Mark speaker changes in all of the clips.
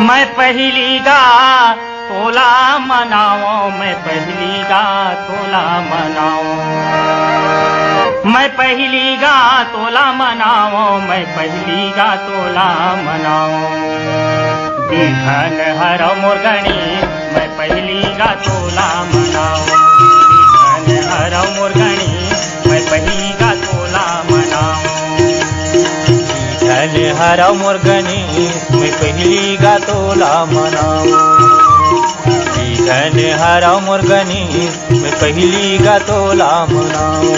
Speaker 1: मैं पहली गा तोला मनाओ, मैं पहली गा तोला मनाओ, मैं पहली गा तोला मनाओ, मैं पहली गा तोला मनाओ। बिघन हर मुर्गणी मैं पहली गा तोला मनाओ, बिघन हर मुर्गणी मैं पहली गा तोला मनाओ।
Speaker 2: बिघन हर मुर्गणी मैं पहली गा तोला मनाओ, बिघन हर मुर्गणी मैं पहली गा तोला मनाओ।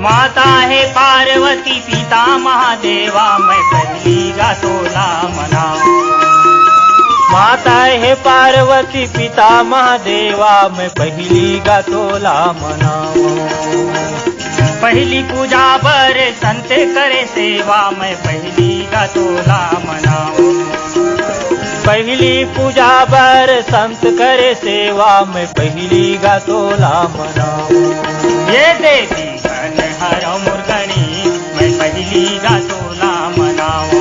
Speaker 1: माता है पार्वती पिता महादेवा, मैं पहली गा तोला मनाओ।
Speaker 2: माता है पार्वती पिता महादेवा, मैं पहली गा तोला मनाओ।
Speaker 1: पहली पूजा बर संत करे सेवा, मैं पहली गा तोला मनाओ।
Speaker 2: पहली पूजा बर संत करे सेवा, मैं पहली गा तोला मनाओ।
Speaker 1: ये देवी हर मुर्गणी मैं पहली गा तोला मनाओ,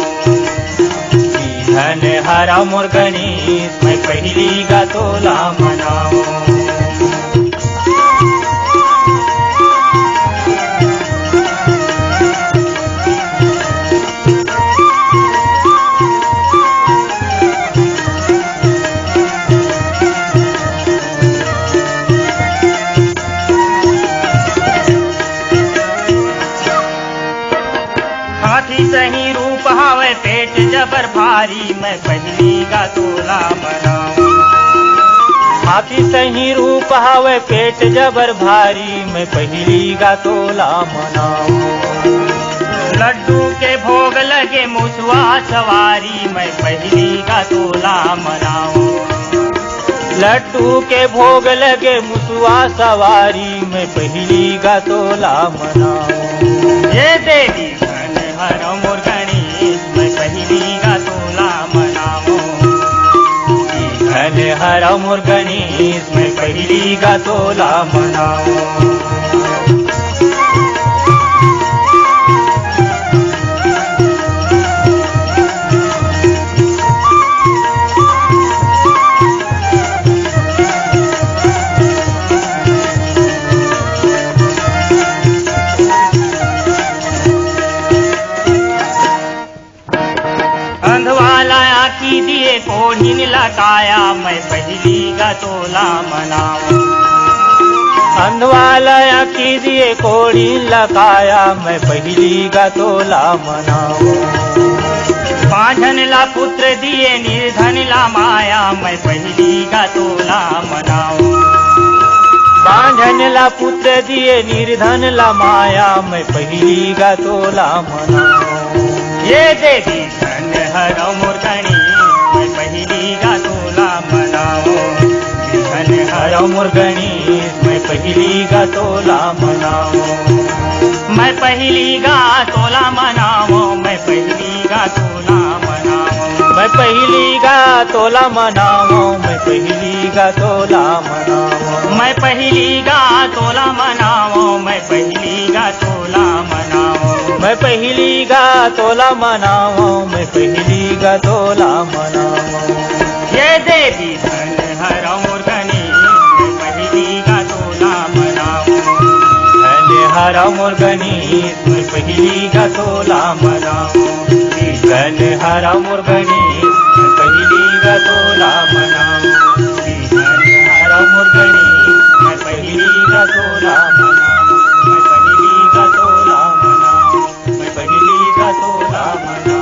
Speaker 2: बिघन हर मुर्गणी मैं पहली गा तोला मनाओ।
Speaker 1: हाथी सही रूप हावे पेट जबर भारी, मैं पहली गा तोला मनाओ।
Speaker 2: हाथी सही रूप हावे पेट जबर भारी, मैं पहली गा तोला मनाओ।
Speaker 1: लड्डू के भोग लगे मुसवा सवारी, मैं पहली गा तोला मनाओ।
Speaker 2: लड्डू के भोग लगे मुसवा सवारी, मैं पहली गा तोला मनाओ।
Speaker 1: ये देवी हर मुर्गणी मैं पहली गा तोला मनाओ,
Speaker 2: बिघन हर मुर्गणी मैं पहली गा तोला मनाओ।
Speaker 1: अंधवाला आखी दिए कोढ़िन लगाया, मैं पहली गा तोला मनाओ।
Speaker 2: अंधवाला आखी दिए कोड़ी लगाया, मैं पहली गा तोला मनाओ।
Speaker 1: बांझन ला पुत्र दिए निर्धन ला माया, मैं पहली गा तोला मनाओ।
Speaker 2: बांझन ला पुत्र दिए निर्धन ला माया, मैं पहली गा तोला मनाओ।
Speaker 1: ये देवी हर मुर्गणी मैं पहली गा तोला मनाओ, बिघन
Speaker 2: हर मुर्गणी मैं पहली गा तोला मनाओ।
Speaker 1: मैं पहली गा तोला मनाओ, मैं पहली गा तोला मनाओ।
Speaker 2: मैं पहली गा तोला मनाओ, मैं पहली गा तोला मनाओ।
Speaker 1: मैं पहली गा तोला मनाओ, मैं पहली गा तोला मनाओ।
Speaker 2: मैं पहली गा तोला मनाओ, मैं पहली गा तोला मनाओ।
Speaker 1: ये देवी हर मुर्गणी मैं पहली गा तोला मनाओ,
Speaker 2: बिघन हर मुर्गणी मैं पहली गा तोला मनाओ। बिघन हर मुर्गणी मैं पहली गा तोला मनाओ। बिघन हर मुर्गणी मैं पहली गा तोला मनाओ। मैं पहली गा तोला मनाओ, मैं पहली गा तोला मनाओ।